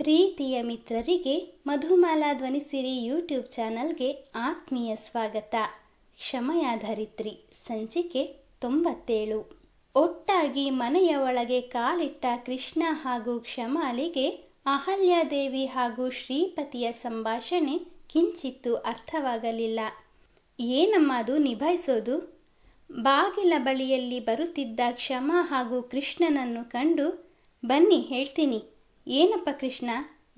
ಪ್ರೀತಿಯ ಮಿತ್ರರಿಗೆ ಮಧುಮಾಲಾ ಧ್ವನಿಸಿರಿ ಯೂಟ್ಯೂಬ್ ಚಾನಲ್ಗೆ ಆತ್ಮೀಯ ಸ್ವಾಗತ. ಕ್ಷಮೆಯ ಧರಿತ್ರಿ ಸಂಚಿಕೆ 97. ಒಟ್ಟಾಗಿ ಮನೆಯ ಒಳಗೆ ಕಾಲಿಟ್ಟ ಕೃಷ್ಣ ಹಾಗೂ ಕ್ಷಮಾಳಿಗೆ ಅಹಲ್ಯಾದೇವಿ ಹಾಗೂ ಶ್ರೀಪತಿಯ ಸಂಭಾಷಣೆ ಕಿಂಚಿತ್ತೂ ಅರ್ಥವಾಗಲಿಲ್ಲ. ಏನಮ್ಮ ಅದು ನಿಭಾಯಿಸೋದು? ಬಾಗಿಲ ಬಳಿಯಲ್ಲಿ ಬರುತ್ತಿದ್ದ ಕ್ಷಮಾ ಹಾಗೂ ಕೃಷ್ಣನನ್ನು ಕಂಡು, ಬನ್ನಿ ಹೇಳ್ತೀನಿ, ಏನಪ್ಪ ಕೃಷ್ಣ,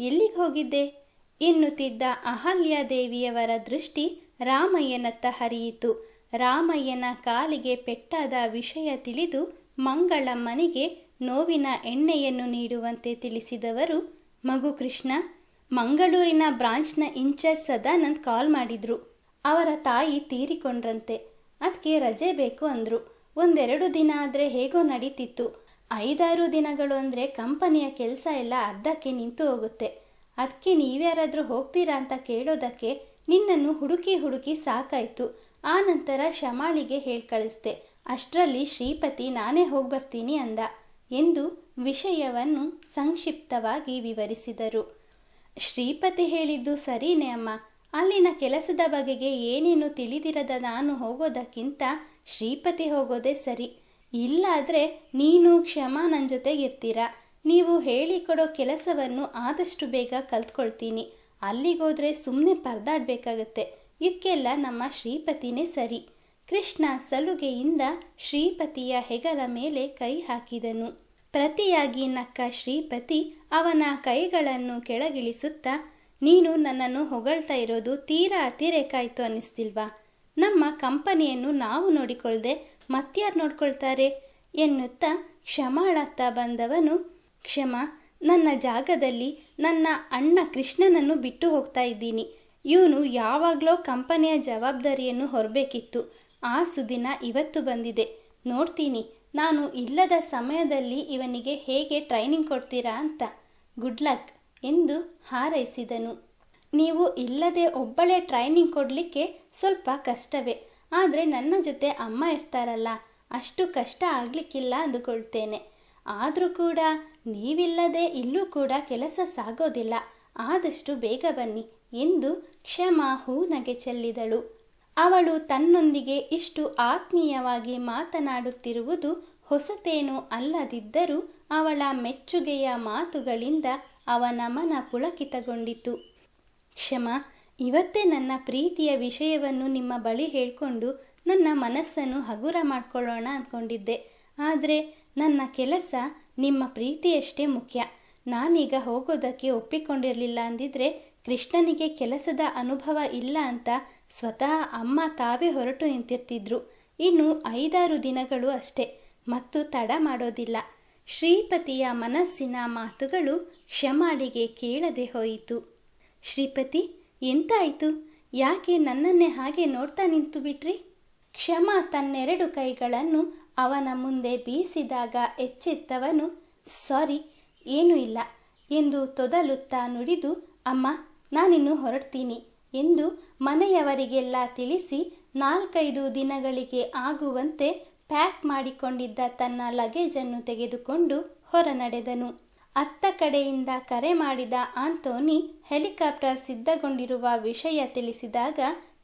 ಎಲ್ಲಿಗೆ ಹೋಗಿದ್ದೆ ಎನ್ನುತ್ತಿದ್ದ ಅಹಲ್ಯಾದೇವಿಯವರ ದೃಷ್ಟಿ ರಾಮಯ್ಯನತ್ತ ಹರಿಯಿತು. ರಾಮಯ್ಯನ ಕಾಲಿಗೆ ಪೆಟ್ಟಾದ ವಿಷಯ ತಿಳಿದು ಮಂಗಳಮ್ಮನಿಗೆ ನೋವಿನ ಎಣ್ಣೆಯನ್ನು ನೀಡುವಂತೆ ತಿಳಿಸಿದವರು, ಮಗು ಕೃಷ್ಣ, ಮಂಗಳೂರಿನ ಬ್ರಾಂಚ್ನ ಇನ್ಚಾರ್ಜ್ ಸದಾನಂದ್ ಕಾಲ್ ಮಾಡಿದ್ರು. ಅವರ ತಾಯಿ ತೀರಿಕೊಂಡ್ರಂತೆ, ಅದಕ್ಕೆ ರಜೆ ಬೇಕು ಅಂದರು. 1-2 ದಿನ ಆದರೆ ಹೇಗೋ ನಡೀತಿತ್ತು. 5-6 ದಿನಗಳು ಅಂದರೆ ಕಂಪನಿಯ ಕೆಲಸ ಎಲ್ಲ ಅರ್ಧಕ್ಕೆ ನಿಂತು ಹೋಗುತ್ತೆ. ಅದಕ್ಕೆ ನೀವ್ಯಾರಾದರೂ ಹೋಗ್ತೀರಾ ಅಂತ ಕೇಳೋದಕ್ಕೆ ನಿನ್ನನ್ನು ಹುಡುಕಿ ಸಾಕಾಯಿತು. ಆ ನಂತರ ಶಮಾಳಿಗೆ ಹೇಳಿ ಕಳಿಸ್ದೆ. ಅಷ್ಟರಲ್ಲಿ ಶ್ರೀಪತಿ ನಾನೇ ಹೋಗಿ ಬರ್ತೀನಿ ಅಂದ ಎಂದು ವಿಷಯವನ್ನು ಸಂಕ್ಷಿಪ್ತವಾಗಿ ವಿವರಿಸಿದರು. ಶ್ರೀಪತಿ ಹೇಳಿದ್ದು ಸರಿನೇ ಅಮ್ಮ. ಅಲ್ಲಿನ ಕೆಲಸದ ಬಗೆಗೆ ಏನೇನು ತಿಳಿದಿರದ ನಾನು ಹೋಗೋದಕ್ಕಿಂತ ಶ್ರೀಪತಿ ಹೋಗೋದೇ ಸರಿ. ಇಲ್ಲಾದರೆ ನೀನು ಕ್ಷಮಾ ನನ್ನ ಜೊತೆಗಿರ್ತೀರಾ. ನೀವು ಹೇಳಿಕೊಡೋ ಕೆಲಸವನ್ನು ಆದಷ್ಟು ಬೇಗ ಕಲ್ತ್ಕೊಳ್ತೀನಿ. ಅಲ್ಲಿಗೋದ್ರೆ ಸುಮ್ಮನೆ ಪರದಾಡಬೇಕಾಗತ್ತೆ. ಇದಕ್ಕೆಲ್ಲ ನಮ್ಮ ಶ್ರೀಪತಿನೇ ಸರಿ. ಕೃಷ್ಣ ಸಲುಗೆಯಿಂದ ಶ್ರೀಪತಿಯ ಹೆಗಲ ಮೇಲೆ ಕೈ ಹಾಕಿದನು. ಪ್ರತಿಯಾಗಿ ನಕ್ಕ ಶ್ರೀಪತಿ ಅವನ ಕೈಗಳನ್ನು ಕೆಳಗಿಳಿಸುತ್ತಾ, ನೀನು ನನ್ನನ್ನು ಹೊಗಳ್ತಾ ಇರೋದು ತೀರಾ ಅತಿರೇಕ ಆಯಿತು ಅನ್ನಿಸ್ತಿಲ್ವಾ? ನಮ್ಮ ಕಂಪನಿಯನ್ನು ನಾವು ನೋಡಿಕೊಳ್ಳದೆ ಮತ್ಯಾರು ನೋಡ್ಕೊಳ್ತಾರೆ ಎನ್ನುತ್ತಾ ಕ್ಷಮಾಳತ್ತ ಬಂದವನು, ಕ್ಷಮಾ, ನನ್ನ ಜಾಗದಲ್ಲಿ ನನ್ನ ಅಣ್ಣ ಕೃಷ್ಣನನ್ನು ಬಿಟ್ಟು ಹೋಗ್ತಾ ಇದ್ದೀನಿ. ಇವನು ಯಾವಾಗಲೋ ಕಂಪನಿಯ ಜವಾಬ್ದಾರಿಯನ್ನು ಹೊರಬೇಕಿತ್ತು. ಆ ಸುದಿನ ಇವತ್ತು ಬಂದಿದೆ. ನೋಡ್ತೀನಿ ನಾನು ಇಲ್ಲದ ಸಮಯದಲ್ಲಿ ಇವನಿಗೆ ಹೇಗೆ ಟ್ರೈನಿಂಗ್ ಕೊಡ್ತೀರಾ ಅಂತ. ಗುಡ್ ಲಕ್ ಎಂದು ಹಾರೈಸಿದನು. ನೀವು ಇಲ್ಲದೆ ಒಬ್ಬಳೇ ಟ್ರೈನಿಂಗ್ ಕೊಡಲಿಕ್ಕೆ ಸ್ವಲ್ಪ ಕಷ್ಟವೇ. ಆದರೆ ನನ್ನ ಜೊತೆ ಅಮ್ಮ ಇರ್ತಾರಲ್ಲ, ಅಷ್ಟು ಕಷ್ಟ ಆಗಲಿಕ್ಕಿಲ್ಲ ಅಂದುಕೊಳ್ತೇನೆ. ಆದರೂ ಕೂಡ ನೀವಿಲ್ಲದೆ ಇಲ್ಲೂ ಕೂಡ ಕೆಲಸ ಸಾಗೋದಿಲ್ಲ. ಆದಷ್ಟು ಬೇಗ ಬನ್ನಿ ಎಂದು ಕ್ಷಮಾ ಹೂನಗೆ ಚೆಲ್ಲಿದಳು. ಅವಳು ತನ್ನೊಂದಿಗೆ ಇಷ್ಟು ಆತ್ಮೀಯವಾಗಿ ಮಾತನಾಡುತ್ತಿರುವುದು ಹೊಸತೇನೂ ಅಲ್ಲದಿದ್ದರೂ ಅವಳ ಮೆಚ್ಚುಗೆಯ ಮಾತುಗಳಿಂದ ಅವನ ಮನ ಪುಳಕಿತಗೊಂಡಿತು. ಕ್ಷಮಾ, ಇವತ್ತೇ ನನ್ನ ಪ್ರೀತಿಯ ವಿಷಯವನ್ನು ನಿಮ್ಮ ಬಳಿ ಹೇಳಿಕೊಂಡು ನನ್ನ ಮನಸ್ಸನ್ನು ಹಗುರ ಮಾಡ್ಕೊಳ್ಳೋಣ ಅಂದ್ಕೊಂಡಿದ್ದೆ. ಆದರೆ ನನ್ನ ಕೆಲಸ ನಿಮ್ಮ ಪ್ರೀತಿಯಷ್ಟೇ ಮುಖ್ಯ. ನಾನೀಗ ಹೋಗೋದಕ್ಕೆ ಒಪ್ಪಿಕೊಂಡಿರಲಿಲ್ಲ ಅಂದಿದ್ರೆ ಕೃಷ್ಣನಿಗೆ ಕೆಲಸದ ಅನುಭವ ಇಲ್ಲ ಅಂತ ಸ್ವತಃ ಅಮ್ಮ ತಾವೇ ಹೊರಟು ನಿಂತಿರ್ತಿದ್ರು. ಇನ್ನು 5-6 ದಿನಗಳು ಅಷ್ಟೇ, ಮತ್ತು ತಡ ಮಾಡೋದಿಲ್ಲ. ಶ್ರೀಪತಿಯ ಮನಸ್ಸಿನ ಮಾತುಗಳು ಕ್ಷಮಾಳಿಗೆ ಕೇಳದೆ ಹೋಯಿತು. ಶ್ರೀಪತಿ, ಎಂತಾಯಿತು? ಯಾಕೆ ನನ್ನನ್ನೇ ಹಾಗೆ ನೋಡ್ತಾ ನಿಂತು ಬಿಟ್ರಿ? ಕ್ಷಮಾ ತನ್ನೆರಡು ಕೈಗಳನ್ನು ಅವನ ಮುಂದೆ ಬೀಸಿದಾಗ ಎಚ್ಚೆತ್ತವನು, ಸಾರಿ, ಏನೂ ಇಲ್ಲ ಎಂದು ತೊದಲುತ್ತಾ ನುಡಿದು, ಅಮ್ಮ, ನಾನಿನ್ನು ಹೊರಡ್ತೀನಿ ಎಂದು ಮನೆಯವರಿಗೆಲ್ಲ ತಿಳಿಸಿ 4-5 ದಿನಗಳಿಗೆ ಆಗುವಂತೆ ಪ್ಯಾಕ್ ಮಾಡಿಕೊಂಡಿದ್ದ ತನ್ನ ಲಗೇಜನ್ನು ತೆಗೆದುಕೊಂಡು ಹೊರ ನಡೆದನು. ಅತ್ತ ಕಡೆಯಿಂದ ಕರೆ ಮಾಡಿದ ಆಂಟೋನಿ ಹೆಲಿಕಾಪ್ಟರ್ ಸಿದ್ಧಗೊಂಡಿರುವ ವಿಷಯ ತಿಳಿಸಿದಾಗ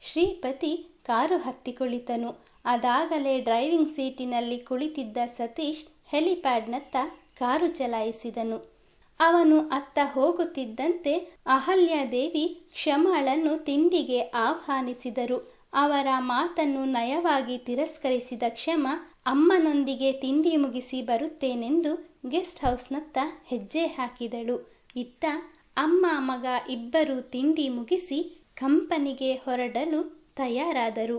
ಶ್ರೀಪತಿ ಕಾರು ಹತ್ತಿ ಕುಳಿತನು. ಅದಾಗಲೇ ಡ್ರೈವಿಂಗ್ ಸೀಟಿನಲ್ಲಿ ಕುಳಿತಿದ್ದ ಸತೀಶ್ ಹೆಲಿಪ್ಯಾಡ್ನತ್ತ ಕಾರು ಚಲಾಯಿಸಿದನು. ಅವನು ಅತ್ತ ಹೋಗುತ್ತಿದ್ದಂತೆ ಅಹಲ್ಯಾದೇವಿ ಕ್ಷಮಾಳನ್ನು ತಿಂಡಿಗೆ ಆಹ್ವಾನಿಸಿದರು. ಅವರ ಮಾತನ್ನು ನಯವಾಗಿ ತಿರಸ್ಕರಿಸಿದ ಕ್ಷಮಾ ಅಮ್ಮನೊಂದಿಗೆ ತಿಂಡಿ ಮುಗಿಸಿ ಬರುತ್ತೇನೆಂದು ಗೆಸ್ಟ್ ಹೌಸ್ನತ್ತ ಹೆಜ್ಜೆ ಹಾಕಿದಳು. ಇತ್ತ ಅಮ್ಮ ಮಗ ಇಬ್ಬರೂ ತಿಂಡಿ ಮುಗಿಸಿ ಕಂಪನಿಗೆ ಹೊರಡಲು ತಯಾರಾದರು.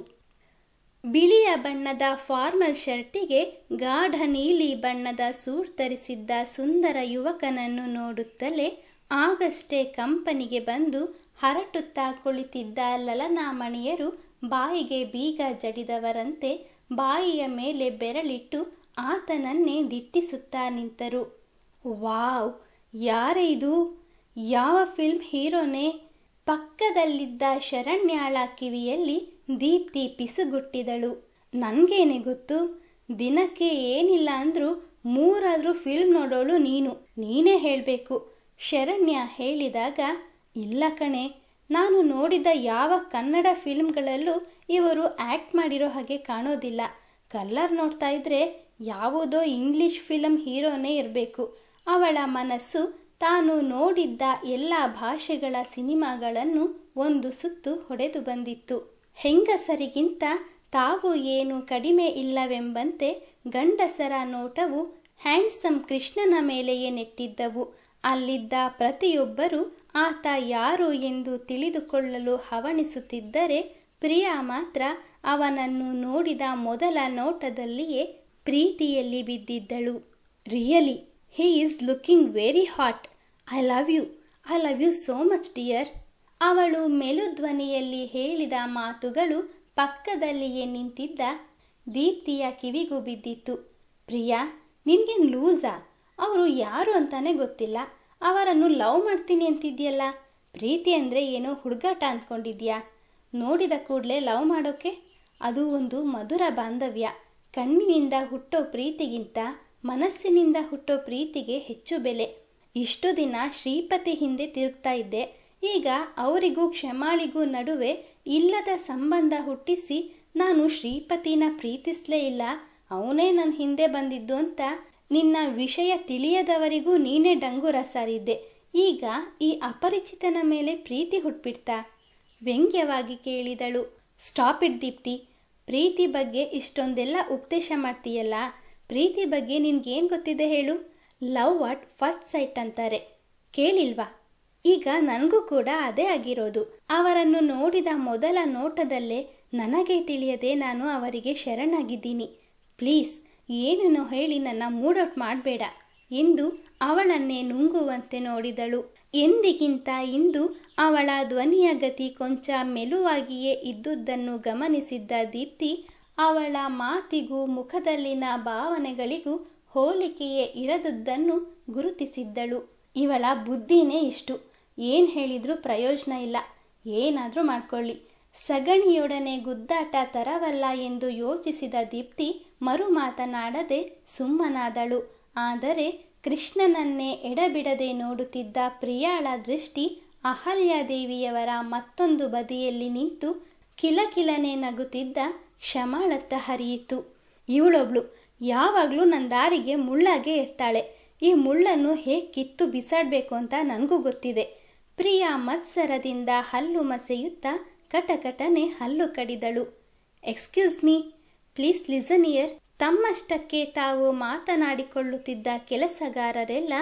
ಬಿಳಿಯ ಬಣ್ಣದ ಫಾರ್ಮಲ್ ಶರ್ಟಿಗೆ ಗಾಢ ನೀಲಿ ಬಣ್ಣದ ಸೂಟ್ ಧರಿಸಿದ್ದ ಸುಂದರ ಯುವಕನನ್ನು ನೋಡುತ್ತಲೇ ಆಗಷ್ಟೇ ಕಂಪನಿಗೆ ಬಂದು ಹರಟುತ್ತಾ ಕುಳಿತಿದ್ದ ಲಲನಾಮಣಿಯರು ಬಾಯಿಗೆ ಬೀಗ ಜಡಿದವರಂತೆ ಬಾಯಿಯ ಮೇಲೆ ಬೆರಳಿಟ್ಟು ಆತನನ್ನೇ ದಿಟ್ಟಿಸುತ್ತಾ ನಿಂತರು. ವಾವ್, ಯಾರೇ ಇದು? ಯಾವ ಫಿಲ್ಮ್ ಹೀರೋನೇ? ಪಕ್ಕದಲ್ಲಿದ್ದ ಶರಣ್ಯಾಳ ಕಿವಿಯಲ್ಲಿ ದೀಪ್ತಿ ಪಿಸುಗುಟ್ಟಿದಳು. ನನಗೇನೆ ಗೊತ್ತು, ದಿನಕ್ಕೆ ಏನಿಲ್ಲ ಅಂದರೂ 3 ಫಿಲ್ಮ್ ನೋಡೋಳು ನೀನು. ನೀನೇ ಹೇಳಬೇಕು, ಶರಣ್ಯ ಹೇಳಿದಾಗ, ಇಲ್ಲ ಕಣೆ, ನಾನು ನೋಡಿದ ಯಾವ ಕನ್ನಡ ಫಿಲ್ಮ್ಗಳಲ್ಲೂ ಇವರು ಆ್ಯಕ್ಟ್ ಮಾಡಿರೋ ಹಾಗೆ ಕಾಣೋದಿಲ್ಲ. ಕಲರ್ ನೋಡ್ತಾ ಇದ್ರೆ ಯಾವುದೋ ಇಂಗ್ಲಿಷ್ ಫಿಲಮ್ ಹೀರೋನೇ ಇರಬೇಕು. ಅವಳ ಮನಸ್ಸು ತಾನು ನೋಡಿದ್ದ ಎಲ್ಲ ಭಾಷೆಗಳ ಸಿನಿಮಾಗಳನ್ನು ಒಂದು ಸುತ್ತು ಹೊಡೆದು ಬಂದಿತ್ತು. ಹೆಂಗಸರಿಗಿಂತ ತಾವು ಏನು ಕಡಿಮೆ ಇಲ್ಲವೆಂಬಂತೆ ಗಂಡಸರ ನೋಟವು ಹ್ಯಾಂಡ್ಸಮ್ ಕೃಷ್ಣನ ಮೇಲೆಯೇ ನೆಟ್ಟಿದ್ದವು. ಅಲ್ಲಿದ್ದ ಪ್ರತಿಯೊಬ್ಬರೂ ಆತ ಯಾರು ಎಂದು ತಿಳಿದುಕೊಳ್ಳಲು ಹವಣಿಸುತ್ತಿದ್ದರೆ, ಪ್ರಿಯಾ ಮಾತ್ರ ಅವನನ್ನು ನೋಡಿದ ಮೊದಲ ನೋಟದಲ್ಲಿಯೇ ಪ್ರೀತಿಯಲ್ಲಿ ಬಿದ್ದಿದ್ದಳು. Really he is looking very hot. I love you so much dear. ಅವಳು ಮೆಲುಧ್ವನಿಯಲ್ಲಿ ಹೇಳಿದ ಮಾತುಗಳು ಪಕ್ಕದಲ್ಲಿಯೇ ನಿಂತಿದ್ದ ದೀಪ್ತಿಯ ಕಿವಿಗೂ ಬಿದ್ದಿತ್ತು. ಪ್ರಿಯಾ, ನಿನ್ಗೇನು ಲೂಸಾ? ಅವರು ಯಾರು ಅಂತಾನೆ ಗೊತ್ತಿಲ್ಲ, ಅವರನ್ನು ಲವ್ ಮಾಡ್ತೀನಿ ಅಂತಿದ್ಯಲ್ಲ. ಪ್ರೀತಿ ಅಂದರೆ ಏನೋ ಹುಡುಗಾಟ ಅಂದ್ಕೊಂಡಿದ್ಯಾ? ನೋಡಿದ ಕೂಡಲೇ ಲವ್ ಮಾಡೋಕ್ಕೆ? ಅದು ಒಂದು ಮಧುರ ಬಾಂಧವ್ಯ. ಕಣ್ಣಿನಿಂದ ಹುಟ್ಟೋ ಪ್ರೀತಿಗಿಂತ ಮನಸ್ಸಿನಿಂದ ಹುಟ್ಟೋ ಪ್ರೀತಿಗೆ ಹೆಚ್ಚು ಬೆಲೆ. ಇಷ್ಟು ದಿನ ಶ್ರೀಪತಿ ಹಿಂದೆ ತಿರುಗ್ತಾ ಇದ್ದೆ, ಈಗ ಅವರಿಗೂ ಕ್ಷಮಾಳಿಗೂ ನಡುವೆ ಇಲ್ಲದ ಸಂಬಂಧ ಹುಟ್ಟಿಸಿ ನಾನು ಶ್ರೀಪತಿನ ಪ್ರೀತಿಸಲೇ ಇಲ್ಲ, ಅವನೇ ನನ್ನ ಹಿಂದೆ ಬಂದಿದ್ದು ಅಂತ ನಿನ್ನ ವಿಷಯ ತಿಳಿಯದವರಿಗೂ ನೀನೇ ಡಂಗುರ ಸಾರಿದ್ದೆ. ಈಗ ಈ ಅಪರಿಚಿತನ ಮೇಲೆ ಪ್ರೀತಿ ಹುಟ್ಬಿಡ್ತಾ? ವ್ಯಂಗ್ಯವಾಗಿ ಕೇಳಿದಳು. Stop it Deepti. ಪ್ರೀತಿ ಬಗ್ಗೆ ಇಷ್ಟೊಂದೆಲ್ಲ ಉಪದೇಶ ಮಾಡ್ತೀಯಲ್ಲ, ಪ್ರೀತಿ ಬಗ್ಗೆ ನಿನ್ಗೇನು ಗೊತ್ತಿದೆ ಹೇಳು? ಲವ್ ಅಟ್ ಫಸ್ಟ್ ಸೈಟ್ ಅಂತಾರೆ, ಕೇಳಿಲ್ವಾ? ಈಗ ನನಗೂ ಕೂಡ ಅದೇ ಆಗಿರೋದು. ಅವರನ್ನು ನೋಡಿದ ಮೊದಲ ನೋಟದಲ್ಲೇ ನನಗೆ ತಿಳಿಯದೆ ನಾನು ಅವರಿಗೆ ಶರಣಾಗಿದ್ದೀನಿ. ಪ್ಲೀಸ್ ಏನೇನೋ ಹೇಳಿ ನನ್ನ ಮೂಡೌಟ್ ಮಾಡಬೇಡ ಎಂದು ಅವಳನ್ನೇ ನುಂಗುವಂತೆ ನೋಡಿದಳು. ಎಂದಿಗಿಂತ ಇಂದು ಅವಳ ಧ್ವನಿಯ ಗತಿ ಕೊಂಚ ಮೆಲುವಾಗಿಯೇ ಇದ್ದುದನ್ನು ಗಮನಿಸಿದ್ದ ದೀಪ್ತಿ ಅವಳ ಮಾತಿಗೂ ಮುಖದಲ್ಲಿನ ಭಾವನೆಗಳಿಗೂ ಹೋಲಿಕೆಯೇ ಇರದುದನ್ನು ಗುರುತಿಸಿದ್ದಳು. ಇವಳ ಬುದ್ಧಿನೇ ಇಷ್ಟು, ಏನು ಹೇಳಿದ್ರೂ ಪ್ರಯೋಜನ ಇಲ್ಲ, ಏನಾದರೂ ಮಾಡ್ಕೊಳ್ಳಿ, ಸಗಣಿಯೊಡನೆ ಗುದ್ದಾಟ ತರವಲ್ಲ ಎಂದು ಯೋಚಿಸಿದ ದೀಪ್ತಿ ಮರು ಮಾತನಾಡದೆ ಸುಮ್ಮನಾದಳು. ಆದರೆ ಕೃಷ್ಣನನ್ನೇ ಎಡಬಿಡದೆ ನೋಡುತ್ತಿದ್ದ ಪ್ರಿಯಾಳ ದೃಷ್ಟಿ ಅಹಲ್ಯಾದೇವಿಯವರ ಮತ್ತೊಂದು ಬದಿಯಲ್ಲಿ ನಿಂತು ಕಿಲಕಿಲನೆ ನಗುತ್ತಿದ್ದ ಕ್ಷಮಾಳತ್ತ ಹರಿಯಿತು. ಇವಳೊಬ್ಳು ಯಾವಾಗಲೂ ನನ್ನ ದಾರಿಗೆ ಮುಳ್ಳಾಗೆ ಇರ್ತಾಳೆ. ಈ ಮುಳ್ಳನ್ನು ಹೇಗೆ ಕಿತ್ತು ಬಿಸಾಡಬೇಕು ಅಂತ ನನಗೂ ಗೊತ್ತಿದೆ. ಪ್ರಿಯಾ ಮತ್ಸರದಿಂದ ಹಲ್ಲು ಮಸೆಯುತ್ತಾ ಕಟಕಟನೆ ಹಲ್ಲು ಕಡಿದಳು. Excuse me, please listen ear. ತಮ್ಮಷ್ಟಕ್ಕೆ ತಾವು ಮಾತನಾಡಿಕೊಳ್ಳುತ್ತಿದ್ದ ಕೆಲಸಗಾರರೆಲ್ಲ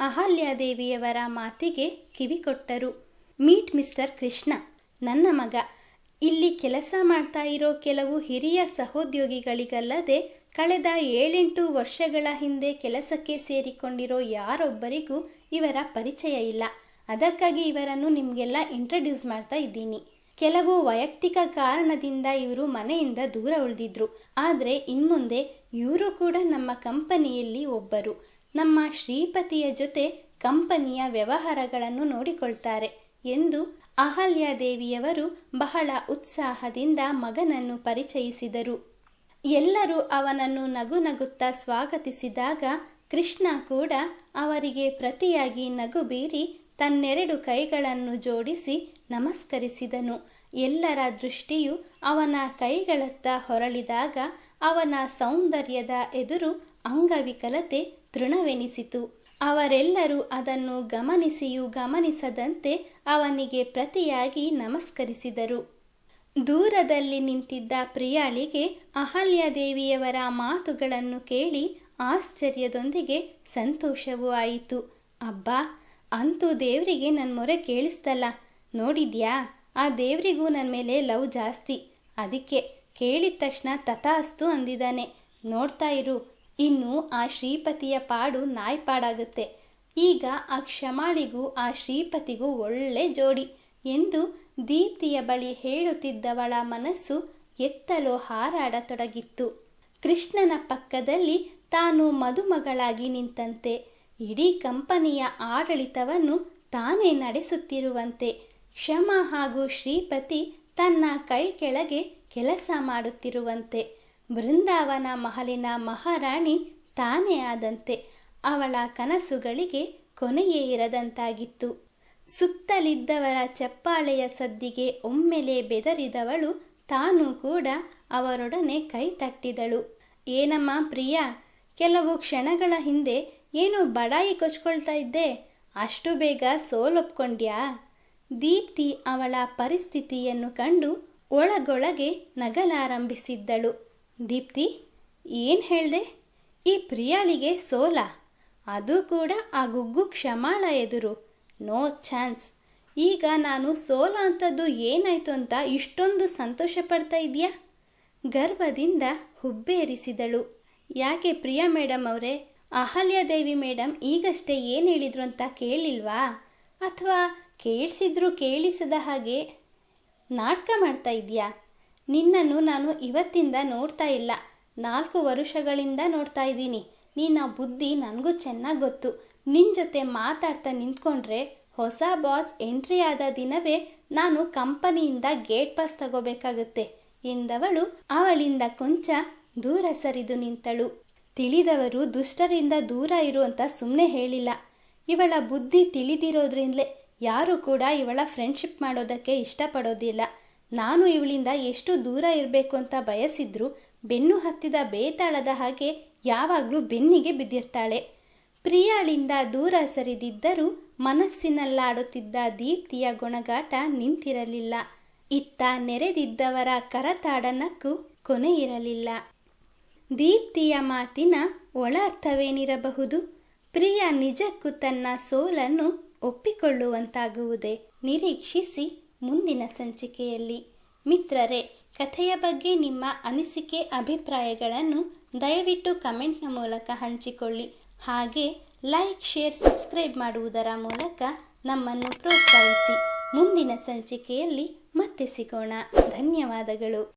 ಅಹಲ್ಯಾದೇವಿಯವರ ಮಾತಿಗೆ ಕಿವಿಕೊಟ್ಟರು. ಮೀಟ್ ಮಿಸ್ಟರ್ ಕೃಷ್ಣ, ನನ್ನ ಮಗ. ಇಲ್ಲಿ ಕೆಲಸ ಮಾಡ್ತಾ ಇರೋ ಕೆಲವು ಹಿರಿಯ ಸಹೋದ್ಯೋಗಿಗಳಿಗಲ್ಲದೆ ಕಳೆದ 7-8 ವರ್ಷಗಳ ಹಿಂದೆ ಕೆಲಸಕ್ಕೆ ಸೇರಿಕೊಂಡಿರೋ ಯಾರೊಬ್ಬರಿಗೂ ಇವರ ಪರಿಚಯ ಇಲ್ಲ. ಅದಕ್ಕಾಗಿ ಇವರನ್ನು ನಿಮಗೆಲ್ಲ ಇಂಟ್ರಡ್ಯೂಸ್ ಮಾಡ್ತಾ ಇದ್ದೀನಿ. ಕೆಲವು ವೈಯಕ್ತಿಕ ಕಾರಣದಿಂದ ಇವರು ಮನೆಯಿಂದ ದೂರ ಉಳಿದಿದ್ರು. ಆದರೆ ಇನ್ಮುಂದೆ ಇವರು ಕೂಡ ನಮ್ಮ ಕಂಪನಿಯಲ್ಲಿ ಒಬ್ಬರು. ನಮ್ಮ ಶ್ರೀಪತಿಯ ಜೊತೆ ಕಂಪನಿಯ ವ್ಯವಹಾರಗಳನ್ನು ನೋಡಿಕೊಳ್ತಾರೆ ಎಂದು ಅಹಲ್ಯಾದೇವಿಯವರು ಬಹಳ ಉತ್ಸಾಹದಿಂದ ಮಗನನ್ನು ಪರಿಚಯಿಸಿದರು. ಎಲ್ಲರೂ ಅವನನ್ನು ನಗು ನಗುತ್ತಾ ಸ್ವಾಗತಿಸಿದಾಗ ಕೃಷ್ಣ ಕೂಡ ಅವರಿಗೆ ಪ್ರತಿಯಾಗಿ ನಗು ಬೀರಿ ತನ್ನೆರಡು ಕೈಗಳನ್ನು ಜೋಡಿಸಿ ನಮಸ್ಕರಿಸಿದನು. ಎಲ್ಲರ ದೃಷ್ಟಿಯು ಅವನ ಕೈಗಳತ್ತ ಹೊರಳಿದಾಗ ಅವನ ಸೌಂದರ್ಯದ ಎದುರು ಅಂಗವಿಕಲತೆ ತೃಣವೆನಿಸಿತು. ಅವರೆಲ್ಲರೂ ಅದನ್ನು ಗಮನಿಸಿಯೂ ಗಮನಿಸದಂತೆ ಅವನಿಗೆ ಪ್ರತಿಯಾಗಿ ನಮಸ್ಕರಿಸಿದರು. ದೂರದಲ್ಲಿ ನಿಂತಿದ್ದ ಪ್ರಿಯಾಳಿಗೆ ಅಹಲ್ಯಾದೇವಿಯವರ ಮಾತುಗಳನ್ನು ಕೇಳಿ ಆಶ್ಚರ್ಯದೊಂದಿಗೆ ಸಂತೋಷವೂ ಆಯಿತು. ಅಬ್ಬಾ, ಅಂತೂ ದೇವರಿಗೆ ನನ್ನ ಮೊರೆ ಕೇಳಿಸ್ತಲ್ಲ. ನೋಡಿದ್ಯಾ, ಆ ದೇವರಿಗೂ ನನ್ನ ಮೇಲೆ ಲವ್ ಜಾಸ್ತಿ. ಅದಕ್ಕೆ ಕೇಳಿದ ತಕ್ಷಣ ತಥಾಸ್ತು ಅಂದಿದ್ದಾನೆ. ನೋಡ್ತಾ ಇರು, ಇನ್ನು ಆ ಶ್ರೀಪತಿಯ ಪಾಡು ನಾಯ್ಪಾಡಾಗುತ್ತೆ. ಈಗ ಆ ಕ್ಷಮಾಳಿಗೂ ಆ ಶ್ರೀಪತಿಗೂ ಒಳ್ಳೆ ಜೋಡಿ ಎಂದು ದೀಪ್ತಿಯ ಬಳಿ ಹೇಳುತ್ತಿದ್ದವಳ ಮನಸ್ಸು ಎತ್ತಲೋ ಹಾರಾಡತೊಡಗಿತ್ತು. ಕೃಷ್ಣನ ಪಕ್ಕದಲ್ಲಿ ತಾನು ಮದುಮಗಳಾಗಿ ನಿಂತಂತೆ, ಇಡೀ ಕಂಪನಿಯ ಆಡಳಿತವನ್ನು ತಾನೇ ನಡೆಸುತ್ತಿರುವಂತೆ, ಕ್ಷಮ ಹಾಗೂ ಶ್ರೀಪತಿ ತನ್ನ ಕೈ ಕೆಳಗೆ ಕೆಲಸ ಮಾಡುತ್ತಿರುವಂತೆ, ಬೃಂದಾವನ ಮಹಲಿನ ಮಹಾರಾಣಿ ತಾನೇ ಆದಂತೆ, ಅವಳ ಕನಸುಗಳಿಗೆ ಕೊನೆಯೇ ಇರದಂತಾಗಿತ್ತು. ಸುತ್ತಲಿದ್ದವರ ಚಪ್ಪಾಳೆಯ ಸದ್ದಿಗೆ ಒಮ್ಮೆಲೆ ಬೆದರಿದವಳು ತಾನೂ ಕೂಡ ಅವರೊಡನೆ ಕೈ ತಟ್ಟಿದಳು. ಏನಮ್ಮ ಪ್ರಿಯಾ, ಕೆಲವು ಕ್ಷಣಗಳ ಹಿಂದೆ ಏನೋ ಬಡಾಯಿ ಕೊಚ್ಕೊಳ್ತಾ ಇದ್ದೆ, ಅಷ್ಟು ಬೇಗ ಸೋಲೊಪ್ಕೊಂಡ್ಯಾ? ದೀಪ್ತಿ ಅವಳ ಪರಿಸ್ಥಿತಿಯನ್ನು ಕಂಡು ಒಳಗೊಳಗೆ ನಗಲಾರಂಭಿಸಿದ್ದಳು. ದೀಪ್ತಿ, ಏನು ಹೇಳ್ದೆ? ಈ ಪ್ರಿಯಾಳಿಗೆ ಸೋಲ? ಅದು ಕೂಡ ಆ ಗುಗ್ಗು ಕ್ಷಮಾಳ ಎದುರು? No chance. ಈಗ ನಾನು ಸೋಲೋ ಅಂಥದ್ದು ಏನಾಯ್ತು ಅಂತ ಇಷ್ಟೊಂದು ಸಂತೋಷ ಪಡ್ತಾ ಇದೆಯಾ? ಗರ್ವದಿಂದ ಹುಬ್ಬೇರಿಸಿದಳು. ಯಾಕೆ ಪ್ರಿಯಾ ಮೇಡಮ್ ಅವರೇ, ಅಹಲ್ಯಾದೇವಿ ಮೇಡಮ್ ಈಗಷ್ಟೇ ಏನು ಹೇಳಿದ್ರು ಅಂತ ಕೇಳಿಲ್ವಾ? ಅಥವಾ ಕೇಳಿಸಿದ್ರು ಕೇಳಿಸದ ಹಾಗೆ ನಾಟಕ ಮಾಡ್ತಾ ಇದೆಯಾ? ನಿನ್ನನ್ನು ನಾನು ಇವತ್ತಿಂದ ನೋಡ್ತಾ ಇಲ್ಲ, 4 ವರ್ಷಗಳಿಂದ ನೋಡ್ತಾ ಇದ್ದೀನಿ. ನಿನ್ನ ಬುದ್ಧಿ ನನಗೂ ಚೆನ್ನಾಗಿ ಗೊತ್ತು. ನಿನ್ನ ಜೊತೆ ಮಾತಾಡ್ತಾ ನಿಂತ್ಕೊಂಡ್ರೆ ಹೊಸ ಬಾಸ್ ಎಂಟ್ರಿ ಆದ ದಿನವೇ ನಾನು ಕಂಪನಿಯಿಂದ ಗೇಟ್ ಪಾಸ್ ತಗೋಬೇಕಾಗುತ್ತೆ ಎಂದವಳು ಅವಳಿಂದ ಕೊಂಚ ದೂರ ಸರಿದು ನಿಂತಳು. ತಿಳಿದವರು ದುಷ್ಟರಿಂದ ದೂರ ಇರು ಅಂತ ಸುಮ್ಮನೆ ಹೇಳಿಲ್ಲ. ಇವಳ ಬುದ್ಧಿ ತಿಳಿದಿರೋದ್ರಿಂದಲೇ ಯಾರೂ ಕೂಡ ಇವಳ ಫ್ರೆಂಡ್ಶಿಪ್ ಮಾಡೋದಕ್ಕೆ ಇಷ್ಟಪಡೋದಿಲ್ಲ. ನಾನು ಇವಳಿಂದ ಎಷ್ಟು ದೂರ ಇರಬೇಕು ಅಂತ ಬಯಸಿದ್ರು ಬೆನ್ನು ಹತ್ತಿದ ಬೇತಾಳದ ಹಾಗೆ ಯಾವಾಗಲೂ ಬೆನ್ನಿಗೆ ಬಿದ್ದಿರ್ತಾಳೆ. ಪ್ರಿಯಾಳಿಂದ ದೂರ ಸರಿದಿದ್ದರೂ ಮನಸ್ಸಿನಲ್ಲಾಡುತ್ತಿದ್ದ ದೀಪ್ತಿಯ ಗೊಣಗಾಟ ನಿಂತಿರಲಿಲ್ಲ. ಇತ್ತ ನೆರೆದಿದ್ದವರ ಕರತಾಡನಕ್ಕೂ ಕೊನೆಯಿರಲಿಲ್ಲ. ದೀಪ್ತಿಯ ಮಾತಿನ ಒಳ ಅರ್ಥವೇನಿರಬಹುದು? ಪ್ರಿಯಾ ನಿಜಕ್ಕೂ ತನ್ನ ಸೋಲನ್ನು ಒಪ್ಪಿಕೊಳ್ಳುವಂತಾಗುವುದೇ? ನಿರೀಕ್ಷಿಸಿ ಮುಂದಿನ ಸಂಚಿಕೆಯಲ್ಲಿ. ಮಿತ್ರರೇ, ಕಥೆಯ ಬಗ್ಗೆ ನಿಮ್ಮ ಅನಿಸಿಕೆ ಅಭಿಪ್ರಾಯಗಳನ್ನು ದಯವಿಟ್ಟು ಕಮೆಂಟ್ನ ಮೂಲಕ ಹಂಚಿಕೊಳ್ಳಿ. ಹಾಗೆ ಲೈಕ್, ಶೇರ್, ಸಬ್ಸ್ಕ್ರೈಬ್ ಮಾಡುವುದರ ಮೂಲಕ ನಮ್ಮನ್ನು ಪ್ರೋತ್ಸಾಹಿಸಿ. ಮುಂದಿನ ಸಂಚಿಕೆಯಲ್ಲಿ ಮತ್ತೆ ಸಿಗೋಣ. ಧನ್ಯವಾದಗಳು.